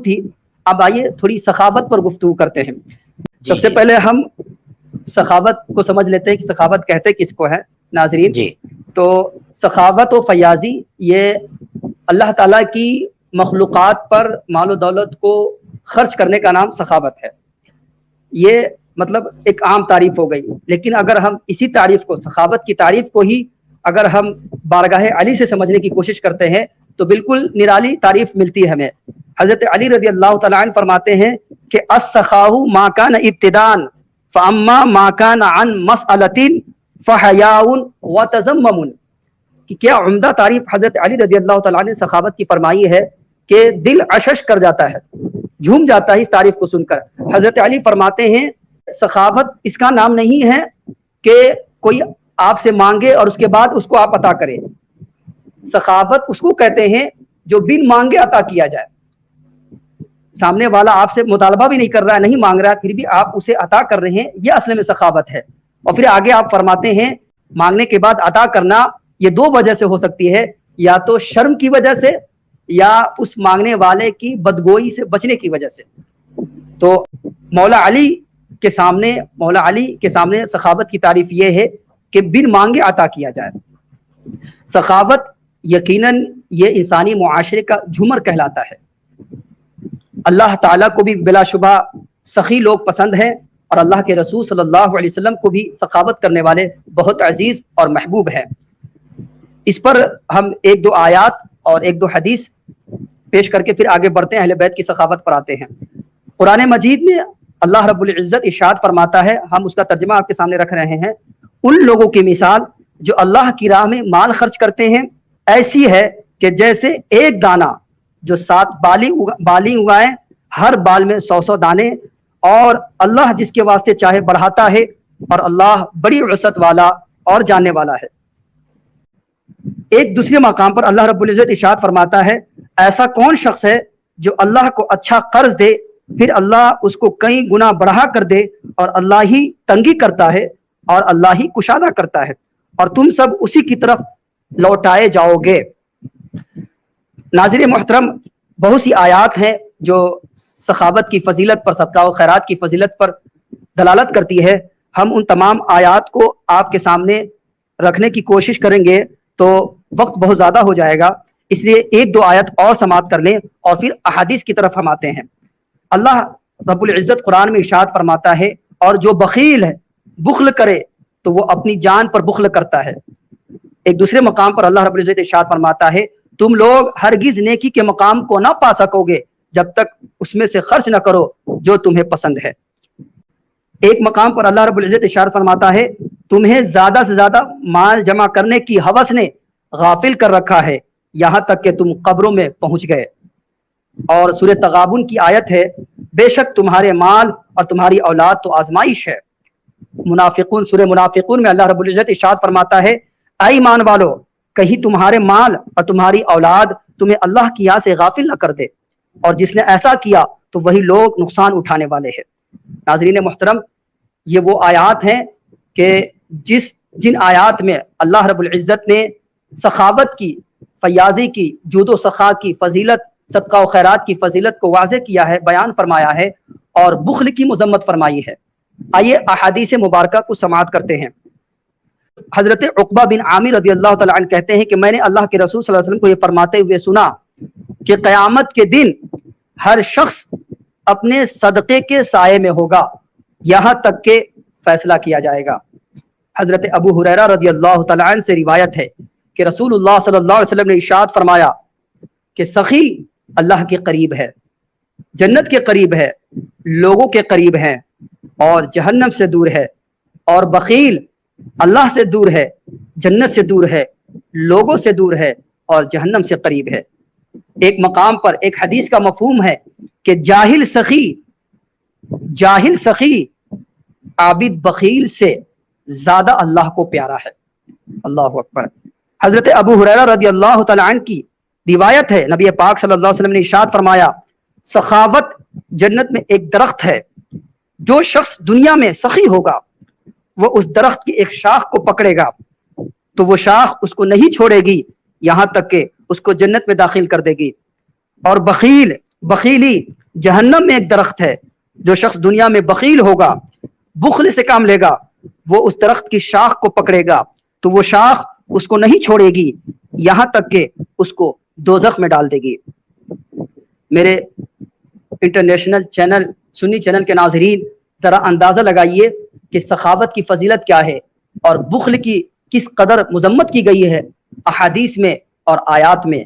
تھی، اب آئیے تھوڑی سخاوت پر گفتگو کرتے ہیں۔ سب سے پہلے ہم سخاوت کو سمجھ لیتے ہیں کہ سخاوت کہتے کس کو ہے ناظرین۔ تو سخاوت و فیاضی یہ اللہ تعالیٰ کی مخلوقات پر مال و دولت کو خرچ کرنے کا نام سخاوت ہے۔ یہ مطلب ایک عام تعریف ہو گئی، لیکن اگر ہم اسی تعریف کو، سخاوت کی تعریف کو ہی اگر ہم بارگاہ علی سے سمجھنے کی کوشش کرتے ہیں تو بالکل نرالی تعریف ملتی ہے ہمیں۔ حضرت علی رضی اللہ تعالیٰ عنہ فرماتے ہیں کہ السخاء ما کان ابتداء فاما ما کان عن مسألۃ فحیاء وتذمم، کہ کیا عمدہ تعریف حضرت علی رضی اللہ تعالیٰ عنہ نے سخاوت کی فرمائی ہے کہ دل عشش کر جاتا ہے، جھوم جاتا ہے اس تعریف کو سن کر۔ حضرت علی فرماتے ہیں سخاوت اس کا نام نہیں ہے کہ کوئی آپ سے مانگے اور اس کے بعد اس کو آپ عطا کریں۔ سخاوت اس کو کہتے ہیں جو بن مانگے عطا کیا جائے، سامنے والا آپ سے مطالبہ بھی نہیں کر رہا ہے، نہیں مانگ رہا ہے، پھر بھی آپ اسے عطا کر رہے ہیں، یہ اصل میں سخاوت ہے۔ اور پھر آگے آپ فرماتے ہیں مانگنے کے بعد عطا کرنا یہ دو وجہ سے ہو سکتی ہے، یا تو شرم کی وجہ سے یا اس مانگنے والے کی بدگوئی سے بچنے کی وجہ سے۔ تو مولا علی کے سامنے سخاوت کی تعریف یہ ہے کہ بن مانگے عطا کیا جائے۔ سخاوت یقیناً یہ انسانی معاشرے کا جھومر کہلاتا ہے۔ اللہ تعالیٰ کو بھی بلا شبہ سخی لوگ پسند ہیں، اور اللہ کے رسول صلی اللہ علیہ وسلم کو بھی سخاوت کرنے والے بہت عزیز اور محبوب ہیں۔ اس پر ہم ایک دو آیات اور ایک دو حدیث پیش کر کے پھر آگے بڑھتے ہیں، اہل بیت کی سخاوت پر آتے ہیں۔ قرآن مجید میں اللہ رب العزت ارشاد فرماتا ہے، ہم اس کا ترجمہ آپ کے سامنے رکھ رہے ہیں، ان لوگوں کی مثال جو اللہ کی راہ میں مال خرچ کرتے ہیں ایسی ہے کہ جیسے ایک دانہ جو 7 بالی اگائے، ہر بال میں 100 دانے، اور اللہ جس کے واسطے چاہے بڑھاتا ہے، اور اللہ بڑی وسعت والا اور جاننے والا ہے۔ ایک دوسرے مقام پر اللہ رب العزت ارشاد فرماتا ہے، ایسا کون شخص ہے جو اللہ کو اچھا قرض دے، پھر اللہ اس کو کئی گنا بڑھا کر دے، اور اللہ ہی تنگی کرتا ہے اور اللہ ہی کشادہ کرتا ہے، اور تم سب اسی کی طرف لوٹائے جاؤ گے۔ ناظرین محترم، بہت سی آیات ہیں جو سخاوت کی فضیلت پر، صدقہ و خیرات کی فضیلت پر دلالت کرتی ہے۔ ہم ان تمام آیات کو آپ کے سامنے رکھنے کی کوشش کریں گے تو وقت بہت زیادہ ہو جائے گا، اس لیے ایک دو آیت اور سماعت کر لیں اور پھر احادیث کی طرف ہم آتے ہیں۔ اللہ رب العزت قرآن میں ارشاد فرماتا ہے، اور جو بخیل ہے، بخل کرے تو وہ اپنی جان پر بخل کرتا ہے۔ ایک دوسرے مقام پر اللہ رب العزت ارشاد فرماتا ہے، تم لوگ ہرگز نیکی کے مقام کو نہ پا سکو گے جب تک اس میں سے خرچ نہ کرو جو تمہیں پسند ہے۔ ایک مقام پر اللہ رب العزت ارشاد فرماتا ہے، تمہیں زیادہ سے زیادہ مال جمع کرنے کی ہوس نے غافل کر رکھا ہے، یہاں تک کہ تم قبروں میں پہنچ گئے۔ اور سورہ تغابن کی آیت ہے، بے شک تمہارے مال اور تمہاری اولاد تو آزمائش ہے۔ منافقون، سورہ منافقون میں اللہ رب العزت ارشاد فرماتا ہے، اے ایمان والو، کہیں تمہارے مال اور تمہاری اولاد تمہیں اللہ کی یاد سے غافل نہ کر دے، اور جس نے ایسا کیا تو وہی لوگ نقصان اٹھانے والے ہیں۔ ناظرین محترم، یہ وہ آیات ہیں کہ جن آیات میں اللہ رب العزت نے سخاوت کی، فیاضی کی، جود و سخا کی فضیلت، صدقہ و خیرات کی فضیلت کو واضح کیا ہے، بیان فرمایا ہے، اور بخل کی مذمت فرمائی ہے۔ آئیے احادیث مبارکہ کو سماعت کرتے ہیں۔ حضرت عقبہ بن عامر رضی اللہ تعالیٰ عنہ کہتے ہیں کہ میں نے اللہ کے رسول صلی اللہ علیہ وسلم کو یہ فرماتے ہوئے سنا کہ قیامت کے دن ہر شخص اپنے صدقے کے سائے میں ہوگا یہاں تک کہ فیصلہ کیا جائے گا۔ حضرت ابو ہریرہ رضی اللہ تعالیٰ عنہ سے روایت ہے کہ رسول اللہ صلی اللہ علیہ وسلم نے ارشاد فرمایا کہ سخی اللہ کے قریب ہے، جنت کے قریب ہے، لوگوں کے قریب ہے، اور جہنم سے دور ہے، اور بخیل اللہ سے دور ہے، جنت سے دور ہے، لوگوں سے دور ہے، اور جہنم سے قریب ہے۔ ایک مقام پر ایک حدیث کا مفہوم ہے کہ جاہل سخی عابد بخیل سے زیادہ اللہ کو پیارا ہے۔ اللہ اکبر۔ حضرت ابو ہریرہ رضی اللہ تعالیٰ عنہ کی روایت ہے، نبی پاک صلی اللہ علیہ وسلم نے ارشاد فرمایا، سخاوت جنت میں ایک درخت ہے، جو شخص دنیا میں سخی ہوگا وہ اس درخت کی ایک شاخ کو پکڑے گا تو وہ شاخ اس کو نہیں چھوڑے گی یہاں تک کہ اس کو جنت میں داخل کر دے گی، اور بخیل بخیلی جہنم میں ایک درخت ہے، جو شخص دنیا میں بخیل ہوگا، بخل سے کام لے گا، وہ اس درخت کی شاخ کو پکڑے گا تو وہ شاخ اس کو نہیں چھوڑے گی یہاں تک کہ اس کو دوزخ میں ڈال دے گی۔ میرے انٹرنیشنل چینل سنی چینل کے ناظرین، ذرا اندازہ لگائیے کہ سخاوت کی فضیلت کیا ہے اور بخل کی کس قدر مذمت کی گئی ہے احادیث میں اور آیات میں۔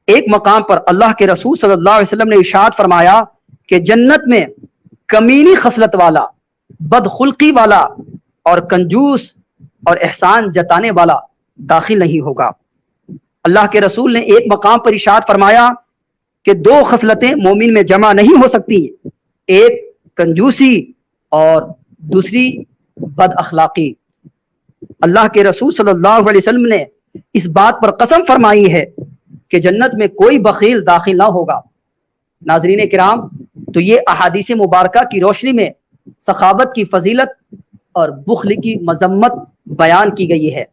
ایک مقام پر اللہ کے رسول صلی اللہ علیہ وسلم نے ارشاد فرمایا کہ جنت میں کمینی خصلت والا، بدخلقی والا اور کنجوس اور احسان جتانے والا داخل نہیں ہوگا۔ اللہ کے رسول نے ایک مقام پر ارشاد فرمایا کہ دو خصلتیں مومن میں جمع نہیں ہو سکتی، ایک کنجوسی اور دوسری بد اخلاقی۔ اللہ کے رسول صلی اللہ علیہ وسلم نے اس بات پر قسم فرمائی ہے کہ جنت میں کوئی بخیل داخل نہ ہوگا۔ ناظرین کرام، تو یہ احادیث مبارکہ کی روشنی میں سخاوت کی فضیلت اور بخل کی مذمت بیان کی گئی ہے۔